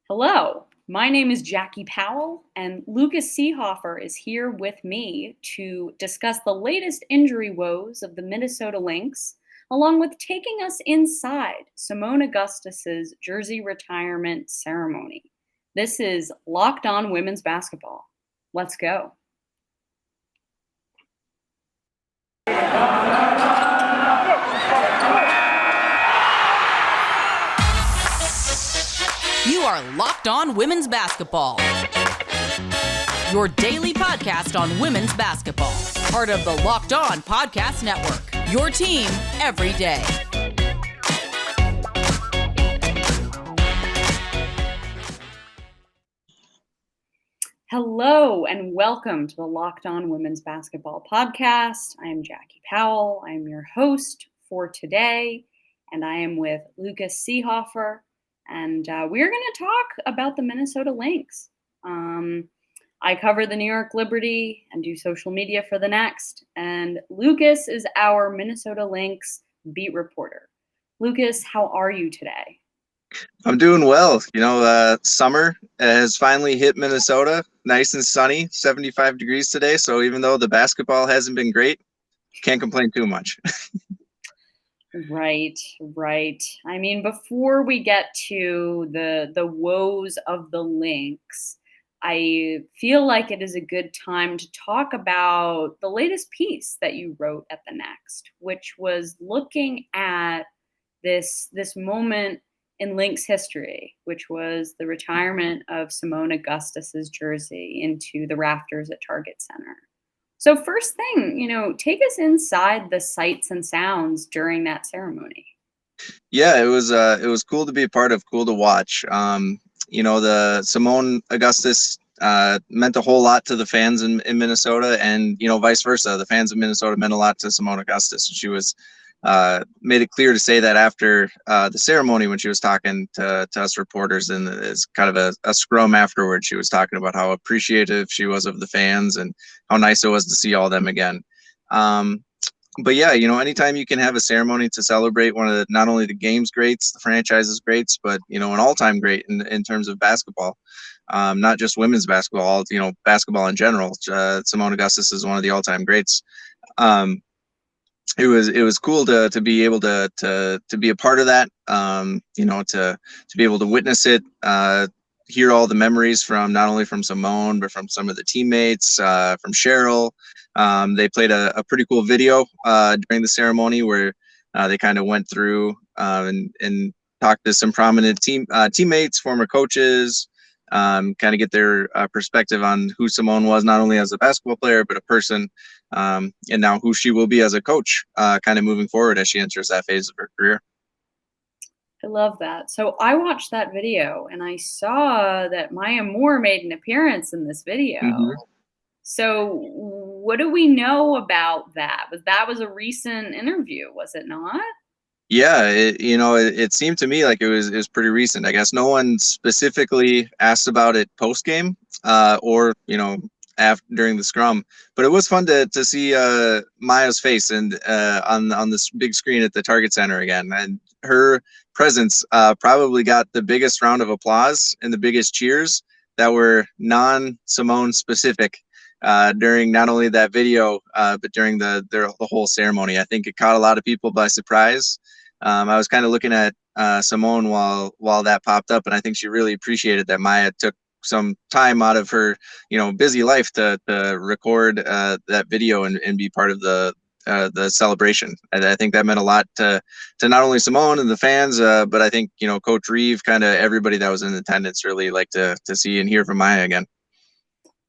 Hello, my name is Jackie Powell, and Lucas Seehafer is here with me to discuss the latest injury woes of the Minnesota Lynx, along with taking us inside Simone Augustus's jersey retirement ceremony. This is Locked On Women's Basketball. Let's go. You are Locked On Women's Basketball, your daily podcast on women's basketball. Part of the Locked On Podcast Network, your team every day. Hello and welcome to the Locked On Women's Basketball Podcast. I am Jackie Powell. I am your host for today, and I am with Lucas Seehafer. And we're going to talk about the Minnesota Lynx. I cover the New York Liberty and do social media for the Next. And Lucas is our Minnesota Lynx beat reporter. Lucas, how are you today? I'm doing well. Summer has finally hit Minnesota. Nice and sunny, 75 degrees today. So even though the basketball hasn't been great, can't complain too much. Right. I mean, before we get to the woes of the Lynx, I feel like it is a good time to talk about the latest piece that you wrote at the Next, which was looking at this moment in Lynx history, which was the retirement of Simone Augustus's jersey into the rafters at Target Center. So first thing, take us inside the sights and sounds during that ceremony. Yeah, it was cool to be a part of, cool to watch. The Simone Augustus meant a whole lot to the fans in Minnesota, and vice versa. The fans of Minnesota meant a lot to Simone Augustus. She was made it clear to say that after the ceremony when she was talking to us reporters, and it's kind of a scrum afterwards. She was talking about how appreciative she was of the fans and how nice it was to see all of them again. But yeah, anytime you can have a ceremony to celebrate one of not only the game's greats, the franchise's greats, but an all-time great in terms of basketball, not just women's basketball, basketball in general. Simone Augustus is one of the all-time greats. It was cool to be able to be a part of that, to be able to witness it, hear all the memories from not only from Simone, but from some of the teammates, from Cheryl. They played a pretty cool video during the ceremony where they kind of went through and talked to some prominent teammates, former coaches, kind of get their perspective on who Simone was, not only as a basketball player, but a person, and now who she will be as a coach, kind of moving forward as she enters that phase of her career. I love that. So I watched that video and I saw that Maya Moore made an appearance in this video. Mm-hmm. So what do we know about that? That was a recent interview, was it not? Yeah, it seemed to me like it was pretty recent. I guess no one specifically asked about it post game, or during the scrum, but it was fun to see Maya's face and on this big screen at the Target Center again, and her presence probably got the biggest round of applause and the biggest cheers that were non-Simone specific during not only that video, but during the whole ceremony. I think it caught a lot of people by surprise. I was kind of looking at Simone while that popped up, and I think she really appreciated that Maya took some time out of her, busy life to record that video and be part of the celebration. I think that meant a lot to not only Simone and the fans, but I think Coach Reeve, kind of everybody that was in attendance, really liked to see and hear from Maya again.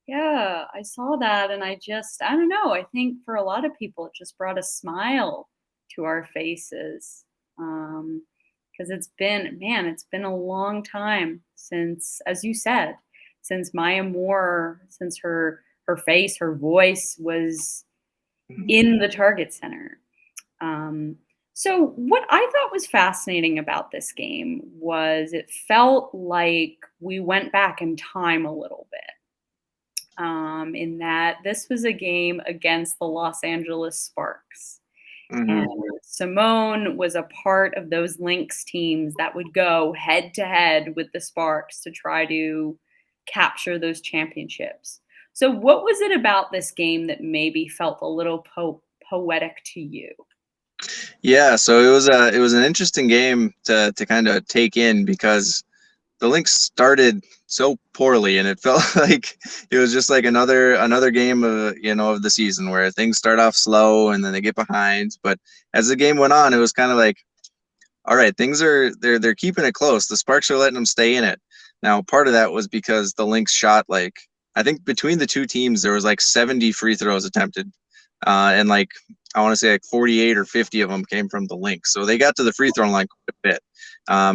Yeah, I saw that, and I don't know. I think for a lot of people, it just brought a smile to our faces, because it's been a long time since, as you said, since Maya Moore, since her face, her voice was in the Target Center. So what I thought was fascinating about this game was it felt like we went back in time a little bit. In that this was a game against the Los Angeles Sparks. Mm-hmm. And Simone was a part of those Lynx teams that would go head to head with the Sparks to try to capture those championships. So, what was it about this game that maybe felt a little poetic to you? Yeah, so it was an interesting game to kind of take in because the Lynx started so poorly, and it felt like it was just like another game of of the season where things start off slow and then they get behind. But as the game went on, it was kind of like, all right, they're keeping it close. The Sparks are letting them stay in it. Now, part of that was because the Lynx shot like I think between the two teams there was like 70 free throws attempted, and like I want to say like 48 or 50 of them came from the Lynx. So they got to the free throw line quite a bit.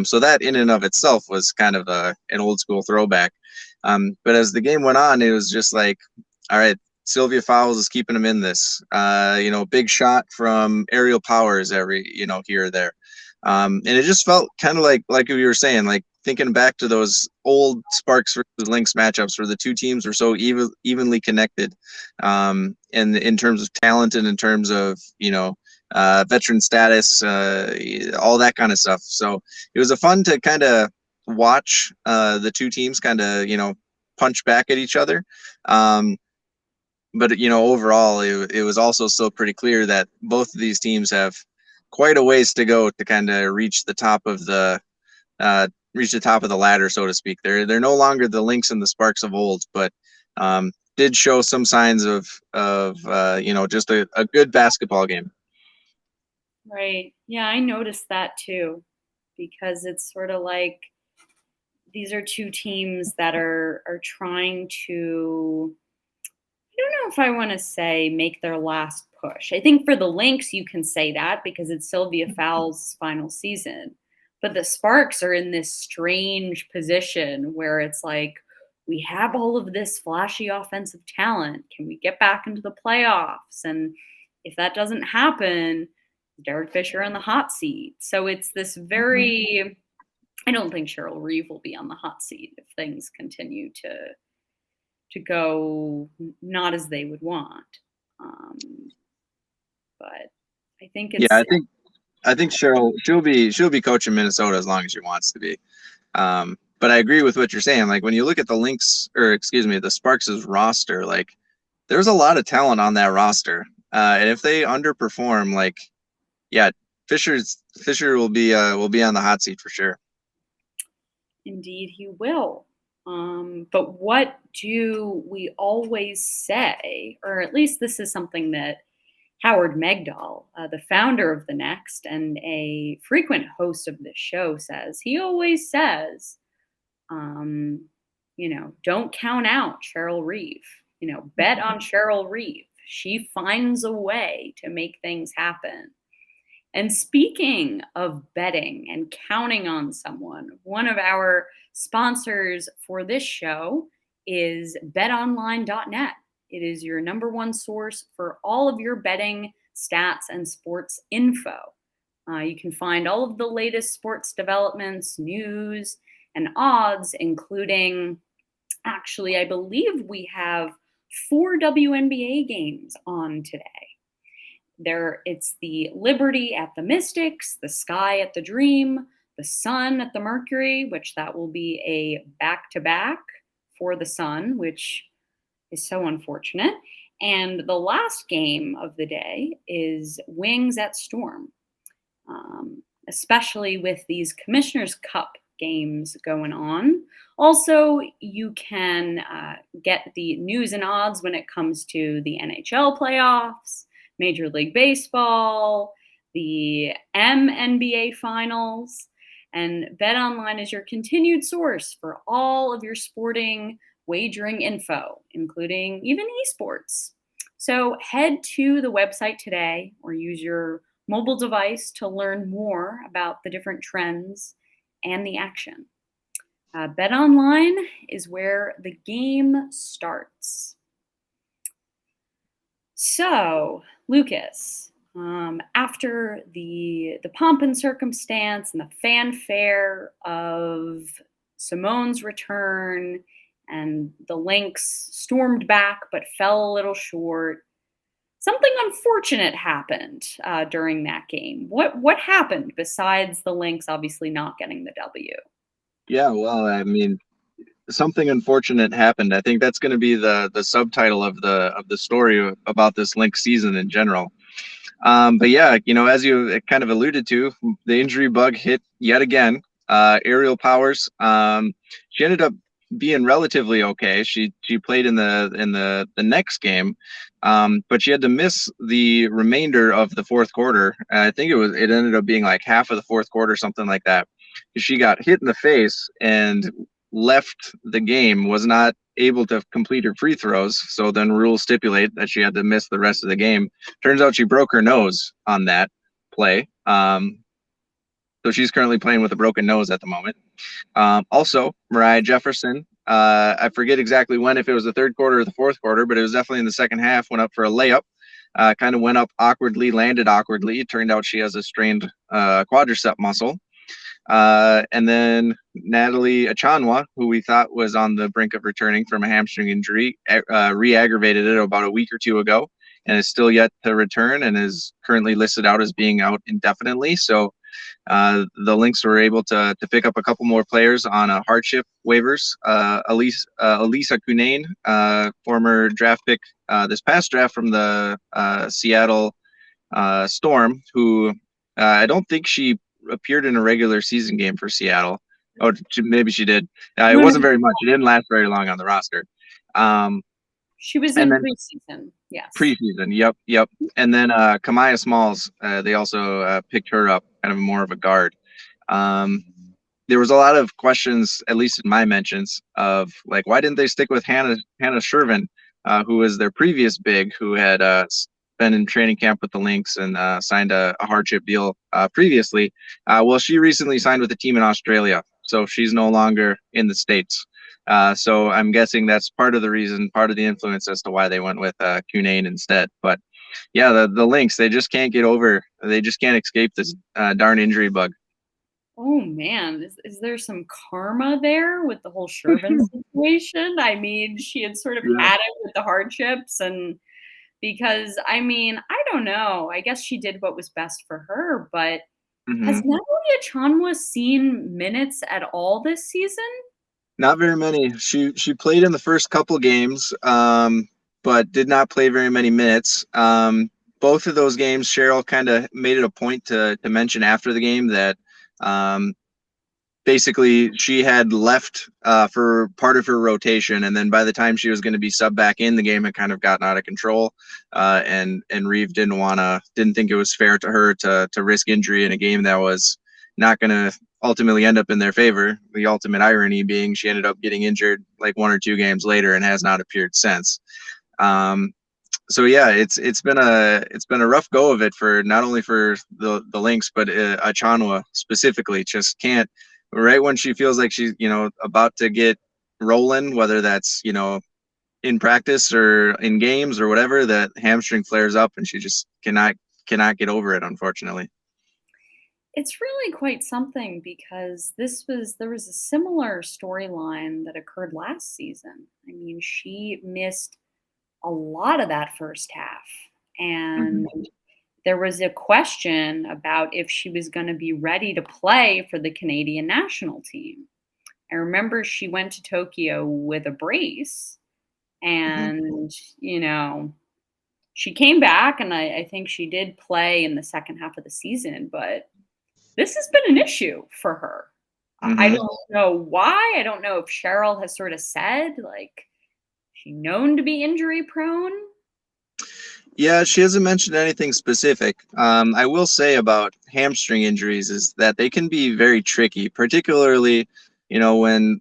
So that in and of itself was kind of an old school throwback. But as the game went on, it was just like, all right, Sylvia Fowles is keeping them in this. Big shot from aerial powers every here or there. And it just felt kind of like we were saying, like thinking back to those old Sparks versus Lynx matchups where the two teams were so evenly connected, and in terms of talent and in terms of veteran status, all that kind of stuff. So it was a fun to kind of watch the two teams kind of punch back at each other. But overall, it was also still pretty clear that both of these teams have quite a ways to go to kind of reach the top of the ladder, so to speak. They're no longer the Lynx and the Sparks of old, but did show some signs of just a good basketball game. Right. Yeah, I noticed that too, because it's sort of like these are two teams that are trying to, I don't know if I want to say make their last push. I think for the Lynx, you can say that because it's Sylvia Fowles' final season. But the Sparks are in this strange position where it's like, we have all of this flashy offensive talent. Can we get back into the playoffs? And if that doesn't happen, Derek Fisher on the hot seat. So it's this very, I don't think Cheryl Reeve will be on the hot seat if things continue to go not as they would want. But I think it's I think she'll be coaching Minnesota as long as she wants to be. But I agree with what you're saying. Like when you look at the Lynx, or excuse me, the Sparks' roster, like there's a lot of talent on that roster. And if they underperform, like, yeah, Fisher will be on the hot seat for sure. Indeed, he will. But what do we always say, or at least this is something that Howard Megdal, the founder of the Next and a frequent host of this show, says. He always says, don't count out Cheryl Reeve. Bet on Cheryl Reeve. She finds a way to make things happen. And speaking of betting and counting on someone, one of our sponsors for this show is betonline.net. It is your number one source for all of your betting stats and sports info. You can find all of the latest sports developments, news, and odds, including, actually, I believe we have 4 WNBA games on today. It's the Liberty at the Mystics, the Sky at the Dream, the Sun at the Mercury, which that will be a back-to-back for the Sun, which is so unfortunate. And the last game of the day is Wings at Storm, especially with these Commissioner's Cup games going on. Also, you can get the news and odds when it comes to the NHL playoffs, Major League Baseball, the NBA Finals, and BetOnline is your continued source for all of your sporting wagering info, including even esports. So head to the website today or use your mobile device to learn more about the different trends and the action. BetOnline is where the game starts. So, Lucas, after the pomp and circumstance and the fanfare of Simone's return, and the Lynx stormed back but fell a little short, something unfortunate happened during that game. What happened besides the Lynx obviously not getting the W? Yeah, well, I mean, something unfortunate happened. I think that's going to be the subtitle of the story about this Lynx season in general. But yeah, as you kind of alluded to, the injury bug hit yet again. Aerial Powers. She ended up being relatively okay. She played in the next game, but she had to miss the remainder of the fourth quarter. I think it ended up being like half of the fourth quarter, something like that. She got hit in the face and left the game. Was not able to complete her free throws. So then rules stipulate that she had to miss the rest of the game. Turns out she broke her nose on that play. So she's currently playing with a broken nose at the moment. Also, Moriah Jefferson, I forget exactly when, if it was the third quarter or the fourth quarter, but it was definitely in the second half, went up for a layup, kind of went up awkwardly, landed awkwardly. It turned out she has a strained quadricep muscle. And then Natalie Achonwa, who we thought was on the brink of returning from a hamstring injury, re-aggravated it about a week or two ago and is still yet to return and is currently listed out as being out indefinitely. So the Lynx were able to pick up a couple more players on hardship waivers. Elisa Cunane, former draft pick this past draft from the Seattle Storm, who I don't think she appeared in a regular season game for Seattle. Oh, maybe she did. It wasn't very much. It didn't last very long on the roster. She was in preseason. Yes. Preseason. Yep. And then Kamaya Smalls, they also picked her up, kind of more of a guard. There was a lot of questions, at least in my mentions, of like, why didn't they stick with Hannah Shervin, who was their previous big, who had been in training camp with the Lynx and signed a hardship deal previously. Well, she recently signed with a team in Australia, so she's no longer in the States. So I'm guessing that's part of the reason, part of the influence as to why they went with Cunane instead. But yeah, the Lynx, they just can't get over, they just can't escape this darn injury bug. Oh man, is there some karma there with the whole Shervin situation? I mean, she had sort of had it with the hardships, and because I mean, I don't know. I guess she did what was best for her, but has Natalie Achonwa seen minutes at all this season? Not very many. She played in the first couple games, but did not play very many minutes. Both of those games, Cheryl kind of made it a point to mention after the game that basically she had left for part of her rotation, and then by the time she was going to be subbed back in, the game had kind of gotten out of control, and Reeve didn't think it was fair to her to risk injury in a game that was not going to ultimately end up in their favor. The ultimate irony being she ended up getting injured like 1 or 2 games later and has not appeared since. So yeah, it's been a rough go of it for not only for the Lynx, but Achonwa specifically. Just can't, right when she feels like she's about to get rolling, whether that's in practice or in games or whatever, that hamstring flares up and she just cannot get over it, unfortunately. It's really quite something because there was a similar storyline that occurred last season. I mean, she missed a lot of that first half, and there was a question about if she was going to be ready to play for the Canadian national team. I remember she went to Tokyo with a brace, and she came back, and I think she did play in the second half of the season, but this has been an issue for her. I don't know why. I don't know if Cheryl has sort of said, like, she known to be injury prone. Yeah, she hasn't mentioned anything specific. I will say about hamstring injuries is that they can be very tricky, particularly, when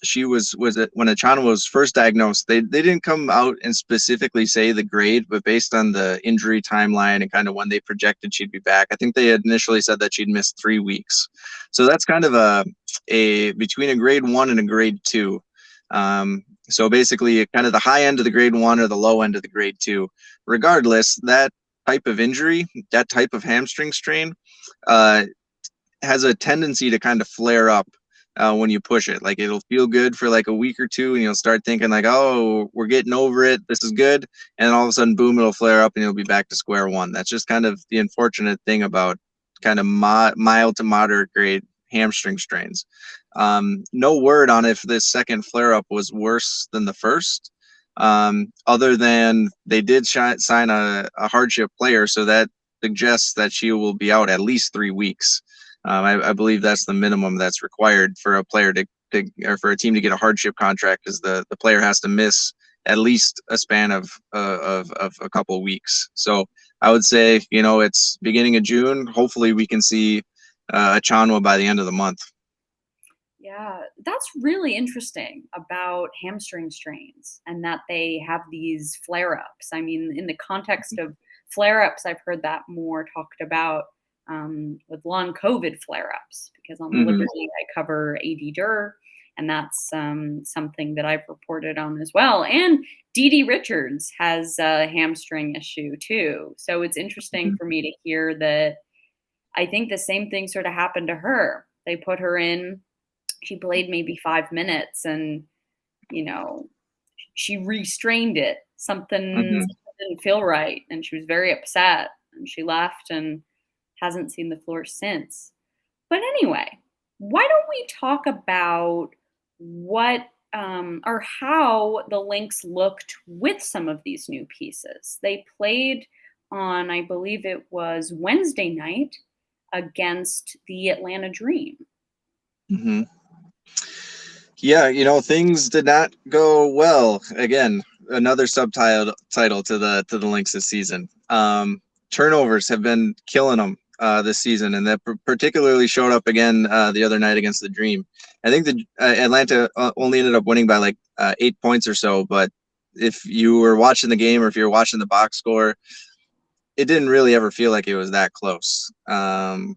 she when Achonwa was first diagnosed, they didn't come out and specifically say the grade, but based on the injury timeline and kind of when they projected she'd be back, I think they had initially said that she'd missed 3 weeks. So that's kind of a between a grade 1 and a grade 2. So basically kind of the high end of the grade 1 or the low end of the grade 2. Regardless, that type of injury, that type of hamstring strain, has a tendency to kind of flare up when you push it. Like, it'll feel good for like a week or two, and you'll start thinking like, oh, we're getting over it, this is good, and then all of a sudden, boom, it'll flare up and you'll be back to square one. That's just kind of the unfortunate thing about kind of mild to moderate grade hamstring strains. No word on if this second flare up was worse than the first, other than they did sign a hardship player, so that suggests that she will be out at least 3 weeks. I believe that's the minimum that's required for a player to or for a team to get a hardship contract, is the player has to miss at least a span of a couple of weeks. So I would say, it's beginning of June. Hopefully we can see Achonwa by the end of the month. Yeah, that's really interesting about hamstring strains and that they have these flare-ups. I mean, in the context of flare-ups, I've heard that more talked about with long COVID flare-ups, because on the Liberty I cover AD Dur, and that's something that I've reported on as well. And Dee Richards has a hamstring issue too. So it's interesting for me to hear that. I think the same thing sort of happened to her. They put her in, she played maybe 5 minutes, and, she restrained it. Something didn't feel right, and she was very upset, and she left and hasn't seen the floor since. But anyway, why don't we talk about what or how the Lynx looked with some of these new pieces. They played on, I believe it was Wednesday night, against the Atlanta Dream. Yeah, things did not go well. Again, another subtitle to the Lynx this season. Turnovers have been killing them this season, and that particularly showed up again the other night against the Dream. I think the Atlanta only ended up winning by like 8 points or so, but if you were watching the game or if you were watching the box score, it didn't really ever feel like it was that close. Cheryl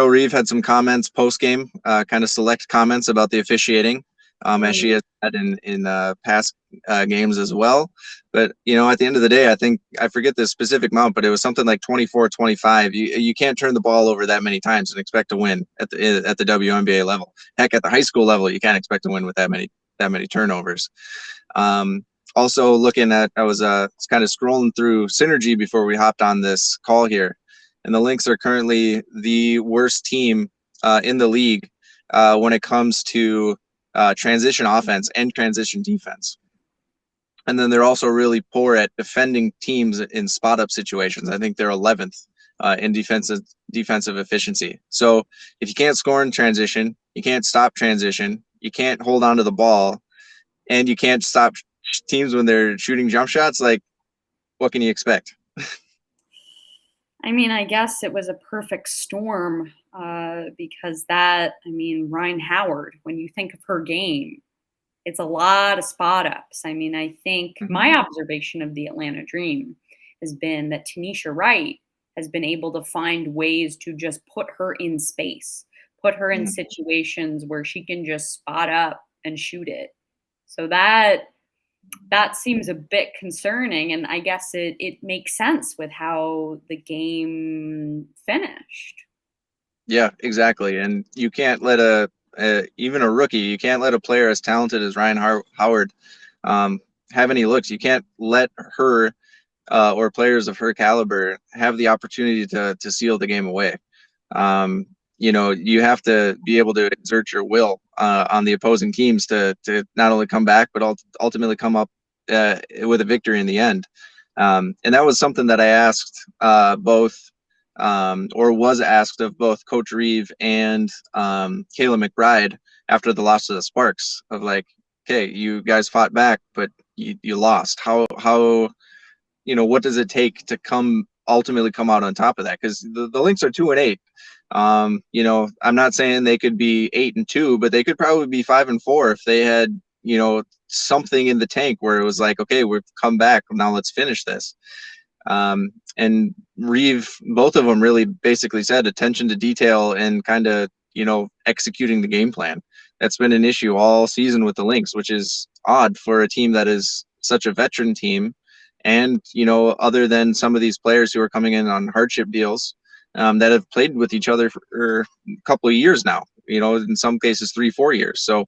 Reeve had some comments post-game, kind of select comments about the officiating, as she has had in past games as well. But, at the end of the day, I forget the specific amount, but it was something like 24-25. You can't turn the ball over that many times and expect to win at the WNBA level. Heck, at the high school level, you can't expect to win with that many turnovers. Also looking at, I was kind of scrolling through Synergy before we hopped on this call here, and the Lynx are currently the worst team in the league when it comes to transition offense and transition defense. And then they're also really poor at defending teams in spot-up situations. I think they're 11th in defensive efficiency. So if you can't score in transition, you can't stop transition, you can't hold on to the ball, and you can't stop teams when they're shooting jump shots, like, what can you expect? I mean, I guess it was a perfect storm because Ryan Howard, when you think of her game, it's a lot of spot ups. I mean, I think my observation of the Atlanta Dream has been that Tanisha Wright has been able to find ways to just put her in space, put her in situations where she can just spot up and shoot it. So that seems a bit concerning, and I guess it makes sense with how the game finished. Yeah, exactly. And you can't let even a rookie, you can't let a player as talented as Ryan Howard have any looks. You can't let her or players of her caliber have the opportunity to seal the game away. You have to be able to exert your will on the opposing teams to not only come back, but ultimately come up with a victory in the end. And that was something that I asked was asked of both Coach Reeve and Kayla McBride after the loss to the Sparks, of like, okay, you guys fought back, but you lost. How what does it take to ultimately come out on top of that? Because the Lynx are 2-8. I'm not saying they could be 8-2, but they could probably be 5-4 if they had, something in the tank where it was like, okay, we've come back, now let's finish this. And Reeve, both of them really basically said attention to detail and kind of, executing the game plan. That's been an issue all season with the Lynx, which is odd for a team that is such a veteran team. And, other than some of these players who are coming in on hardship deals, that have played with each other for a couple of years now. in some cases 3-4 years. So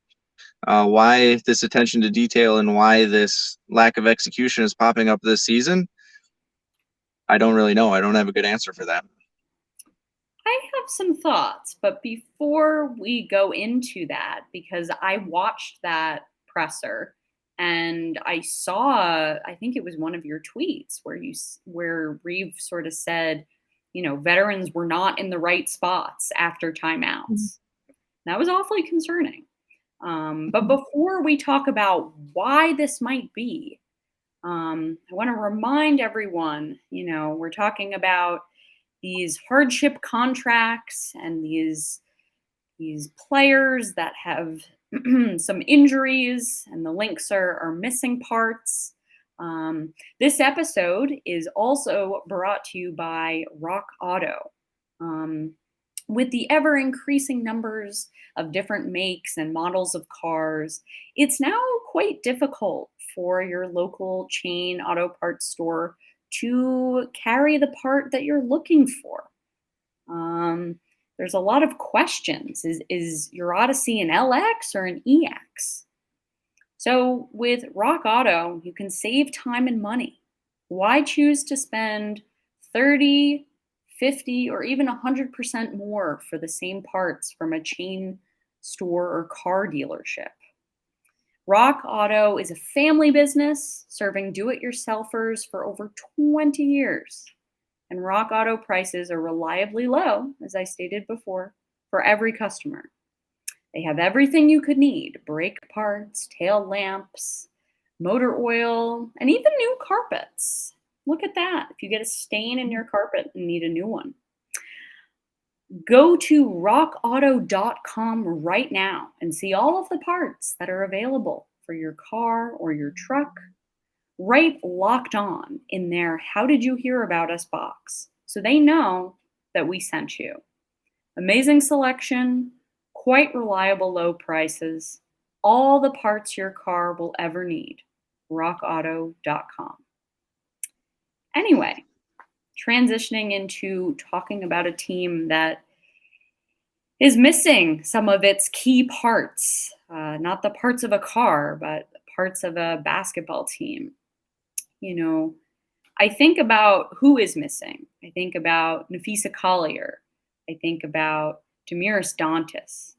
why this attention to detail and why this lack of execution is popping up this season, I don't really know. I don't have a good answer for that. I have some thoughts, but before we go into that, because I watched that presser and I saw, I think it was one of your tweets where Reeve sort of said, veterans were not in the right spots after timeouts. That was awfully concerning. But before we talk about why this might be, I want to remind everyone, we're talking about these hardship contracts and these players that have some injuries, and the Lynx are missing parts. This episode is also brought to you by Rock Auto. With the ever increasing numbers of different makes and models of cars, it's now quite difficult for your local chain auto parts store to carry the part that you're looking for. There's a lot of questions. Is your Odyssey an LX or an EX? So with Rock Auto, you can save time and money. Why choose to spend 30, 50, or even 100% more for the same parts from a chain store or car dealership? Rock Auto is a family business serving do-it-yourselfers for over 20 years. And Rock Auto prices are reliably low, as I stated before, for every customer. They have everything you could need: brake parts, tail lamps, motor oil, and even new carpets. Look at that. If you get a stain in your carpet and need a new one, go to rockauto.com right now and see all of the parts that are available for your car or your truck. Write Locked On in their How Did You Hear About Us box so they know that we sent you. Amazing selection, quite reliable low prices, all the parts your car will ever need. rockauto.com. Anyway, transitioning into talking about a team that is missing some of its key parts, not the parts of a car, but parts of a basketball team. I think about who is missing. I think about Napheesa Collier. I think about Damiris Dantas.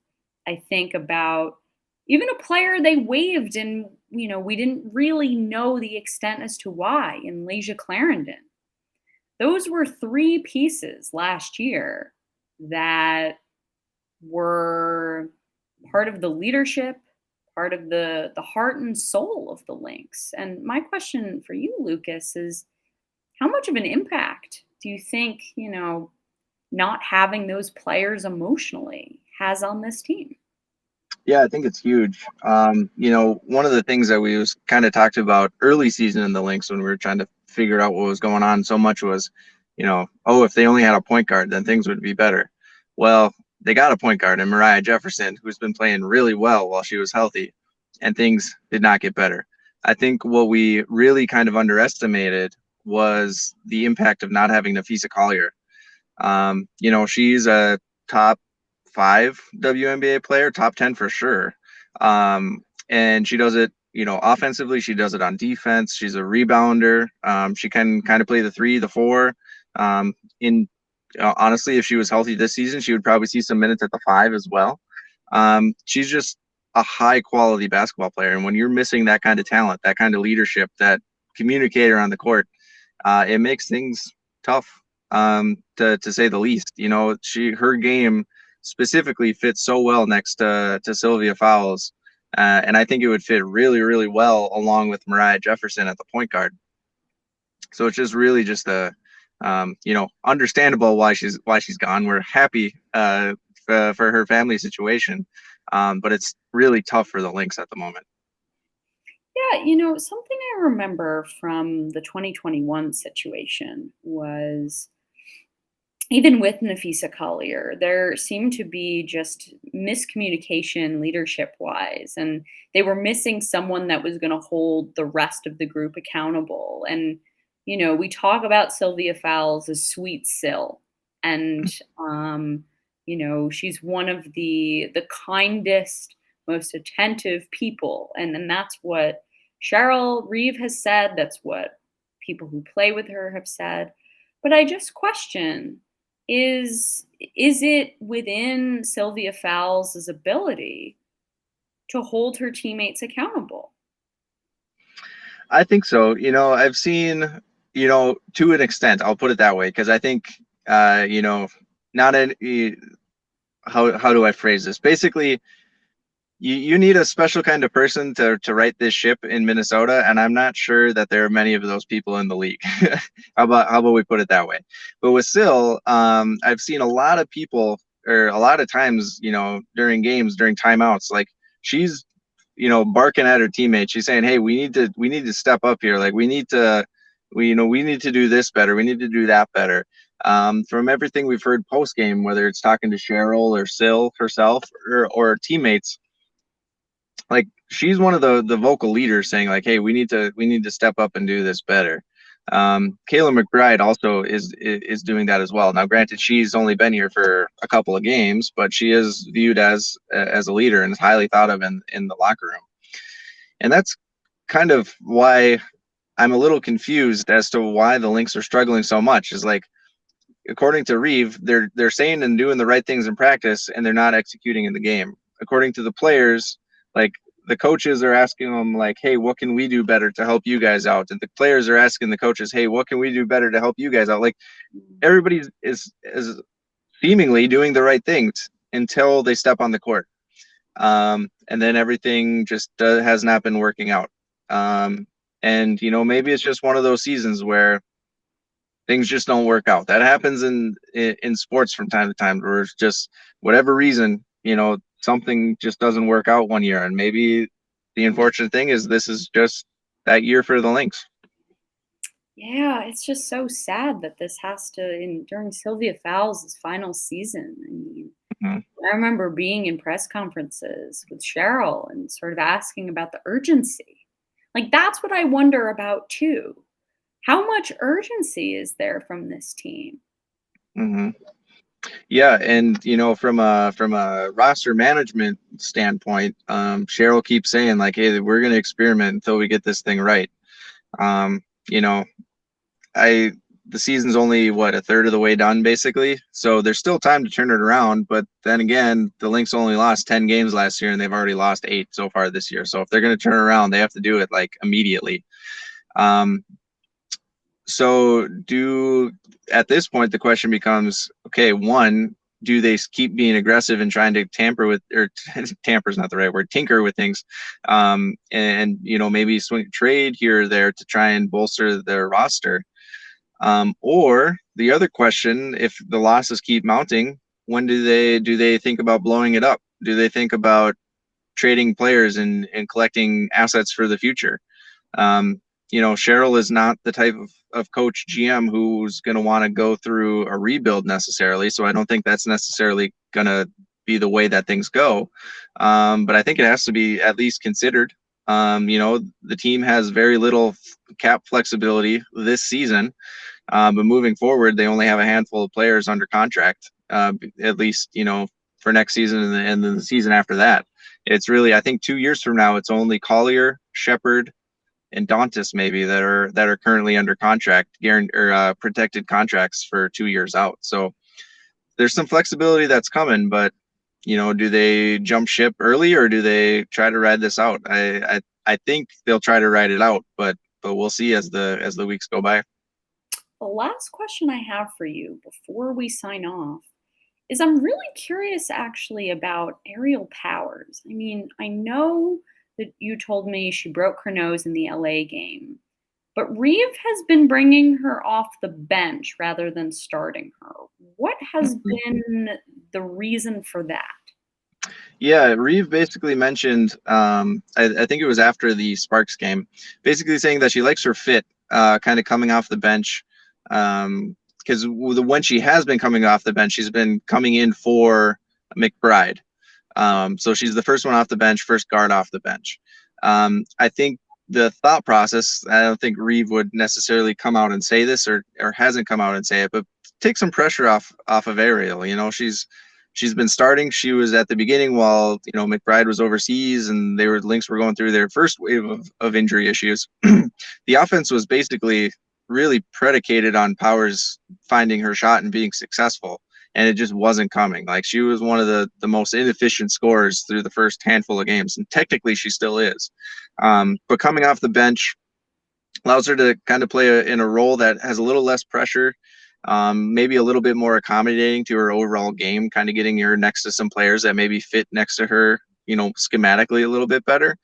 I think about even a player they waived and, we didn't really know the extent as to why, in Lasia Clarendon. Those were 3 pieces last year that were part of the leadership, part of the heart and soul of the Lynx. And my question for you, Lucas, is how much of an impact do you think, not having those players emotionally has on this team? Yeah, I think it's huge. One of the things that we was kind of talked about early season in the Lynx when we were trying to figure out what was going on so much was, if they only had a point guard, then things would be better. Well, they got a point guard in Moriah Jefferson, who's been playing really well while she was healthy, and things did not get better. I think what we really kind of underestimated was the impact of not having Napheesa Collier. She's a top 5 WNBA player, top 10 for sure. And she does it, offensively. She does it on defense. She's a rebounder. She can kind of play the 3, the 4. Honestly, if she was healthy this season, she would probably see some minutes at the 5 as well. She's just a high quality basketball player. And when you're missing that kind of talent, that kind of leadership, that communicator on the court, it makes things tough, to say the least. Her game specifically fits so well next to Sylvia Fowles. And I think it would fit really, really well along with Moriah Jefferson at the point guard. So it's just really just understandable why she's gone. We're happy for her family situation, but it's really tough for the Lynx at the moment. Yeah, something I remember from the 2021 situation was, even with Napheesa Collier, there seemed to be just miscommunication leadership-wise, and they were missing someone that was going to hold the rest of the group accountable. And, we talk about Sylvia Fowles as Sweet Syl, and She's one of the kindest, most attentive people. And then that's what Cheryl Reeve has said. That's what people who play with her have said. But I just question, is it within Sylvia Fowles' ability to hold her teammates accountable? I think so. I've seen, to an extent, I'll put it that way, because I think, not any, how do I phrase this? Basically, you need a special kind of person to right this ship in Minnesota, and I'm not sure that there are many of those people in the league. how about we put it that way? But with Syl, I've seen a lot of people, or a lot of times, during games, during timeouts, like she's barking at her teammates. She's saying, "Hey, we need to step up here. Like we need to do this better. We need to do that better." From everything we've heard post game, whether it's talking to Cheryl or Syl herself or teammates, like she's one of the vocal leaders saying like, "Hey, we need to step up and do this better." Kayla McBride also is doing that as well. Now, granted, she's only been here for a couple of games, but she is viewed as a leader and is highly thought of in the locker room. And that's kind of why I'm a little confused as to why the Lynx are struggling so much. Is like, according to Reeve, they're saying and doing the right things in practice, and they're not executing in the game. According to the players, like the coaches are asking them like, "Hey, what can we do better to help you guys out?" And the players are asking the coaches, "Hey, what can we do better to help you guys out?" Like everybody is seemingly doing the right things until they step on the court. And then everything just has not been working out. And maybe it's just one of those seasons where things just don't work out. That happens in sports from time to time, where it's just whatever reason, something just doesn't work out one year. And maybe the unfortunate thing is this is just that year for the Lynx. Yeah, it's just so sad that this has to during Sylvia Fowles' final season. I mean, I remember being in press conferences with Cheryl and sort of asking about the urgency. Like that's what I wonder about too. How much urgency is there from this team? Mm-hmm. Yeah, and from a roster management standpoint, Cheryl keeps saying like, "Hey, we're going to experiment until we get this thing right." The season's only a third of the way done basically, so there's still time to turn it around. But then again, the Lynx only lost 10 games last year, and they've already lost 8 so far this year. So if they're going to turn around, they have to do it like immediately. So at this point, the question becomes, okay, one, do they keep being aggressive and trying to tamper with, or tamper's not the right word, tinker with things, and maybe swing trade here or there to try and bolster their roster? Or the other question, if the losses keep mounting, when do they think about blowing it up? Do they think about trading players and collecting assets for the future? Cheryl is not the type of coach GM who's going to want to go through a rebuild necessarily. So I don't think that's necessarily going to be the way that things go. But I think it has to be at least considered. The team has very little cap flexibility this season, but moving forward, they only have a handful of players under contract, at least, for next season and then the season after that. It's really, I think 2 years from now, it's only Collier, Shepard, and Dantas maybe that are currently under contract, protected contracts for 2 years out. So there's some flexibility that's coming, but do they jump ship early or do they try to ride this out? I think they'll try to ride it out, but we'll see as the weeks go by. The last question I have for you before we sign off is I'm really curious actually about Aerial Powers. I mean, I know that you told me she broke her nose in the LA game, but Reeve has been bringing her off the bench rather than starting her. What has been the reason for that? Yeah, Reeve basically mentioned, I think it was after the Sparks game, basically saying that she likes her fit, kind of coming off the bench, because when she has been coming off the bench, she's been coming in for McBride. So she's the first one off the bench, first guard off the bench. I think the thought process, I don't think Reeve would necessarily come out and say this or hasn't come out and say it, but take some pressure off of Aerial. She's she's been starting. She was at the beginning while, McBride was overseas and Lynx were going through their first wave of injury issues. The offense was basically really predicated on Powers finding her shot and being successful. And it just wasn't coming. Like, she was one of the most inefficient scorers through the first handful of games. And technically she still is. But coming off the bench allows her to kind of play in a role that has a little less pressure, maybe a little bit more accommodating to her overall game, kind of getting her next to some players that maybe fit next to her, schematically a little bit better.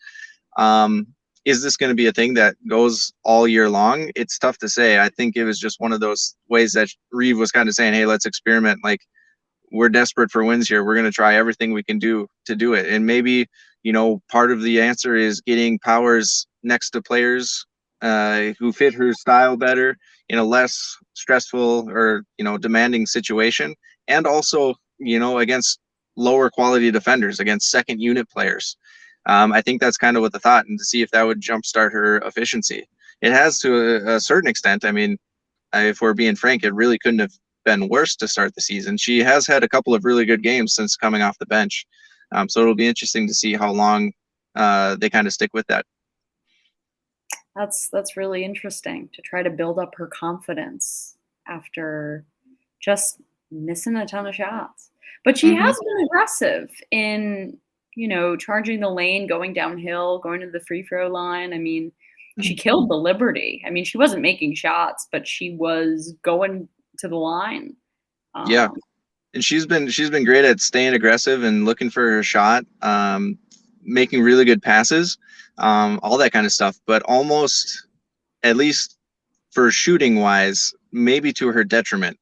Is this going to be a thing that goes all year long? It's tough to say. I think it was just one of those ways that Reeve was kind of saying, hey, let's experiment. Like, we're desperate for wins here. We're going to try everything we can do to do it. And maybe, part of the answer is getting Powers next to players who fit her style better in a less stressful or, demanding situation. And also, against lower quality defenders, against second unit players. I think that's kind of what the thought, and to see if that would jumpstart her efficiency. It has to a certain extent. I mean, if we're being frank, it really couldn't have been worse to start the season. She has had a couple of really good games since coming off the bench. So it'll be interesting to see how long they kind of stick with that. That's really interesting to try to build up her confidence after just missing a ton of shots. But she has been aggressive in, charging the lane, going downhill, going to the free throw line. I mean, she killed the Liberty. I mean, she wasn't making shots, but she was going to the line. Yeah. And she's been great at staying aggressive and looking for her shot, making really good passes, all that kind of stuff. But almost, at least for shooting wise, maybe to her detriment.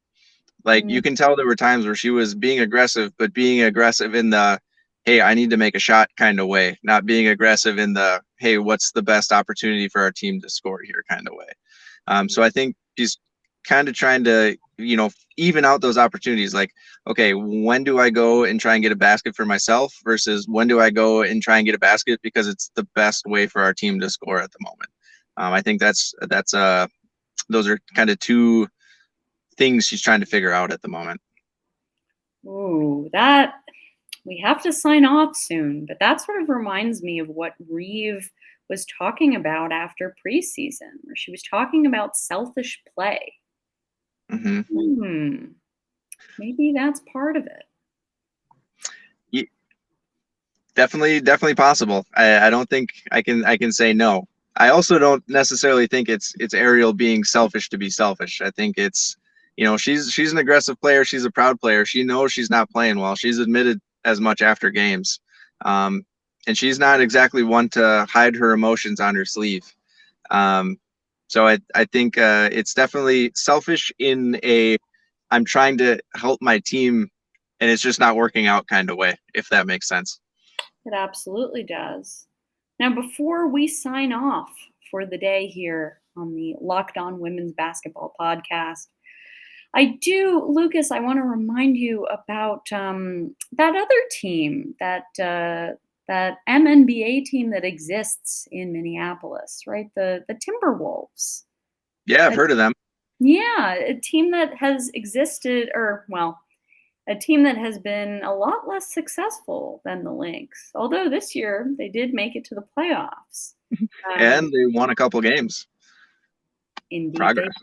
Like, you can tell there were times where she was being aggressive, but being aggressive in the, hey, I need to make a shot kind of way, not being aggressive in the, hey, what's the best opportunity for our team to score here kind of way. So I think she's kind of trying to, even out those opportunities. Like, okay, when do I go and try and get a basket for myself versus when do I go and try and get a basket because it's the best way for our team to score at the moment. I think those are kind of two things she's trying to figure out at the moment. Ooh, that we have to sign off soon, but that sort of reminds me of what Reeve was talking about after preseason, where she was talking about selfish play. Maybe that's part of it. Yeah, definitely possible. I don't think I can say no. I also don't necessarily think it's Ariel being selfish to be selfish. I think it's, she's an aggressive player. She's a proud player. She knows she's not playing well. She's admitted as much after games. And she's not exactly one to hide her emotions on her sleeve. So I think it's definitely selfish in a, I'm trying to help my team and it's just not working out kind of way, if that makes sense. It absolutely does. Now, before we sign off for the day here on the Locked On Women's Basketball Podcast, Lucas, I want to remind you about that other team, that MNBA team that exists in Minneapolis, right? The Timberwolves. Yeah, I've heard of them. Yeah, a team that has existed, a team that has been a lot less successful than the Lynx. Although this year they did make it to the playoffs. And they won a couple games. Indeed. Progress.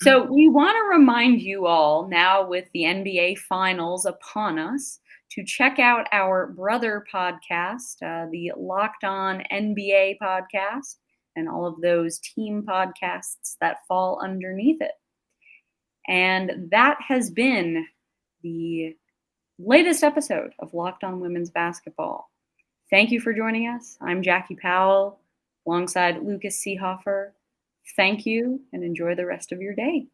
So we want to remind you all now, with the NBA Finals upon us, to check out our brother podcast, the Locked On NBA podcast, and all of those team podcasts that fall underneath it. And that has been the latest episode of Locked On Women's Basketball. Thank you for joining us. I'm Jackie Powell alongside Lucas Seehafer. Thank you and enjoy the rest of your day.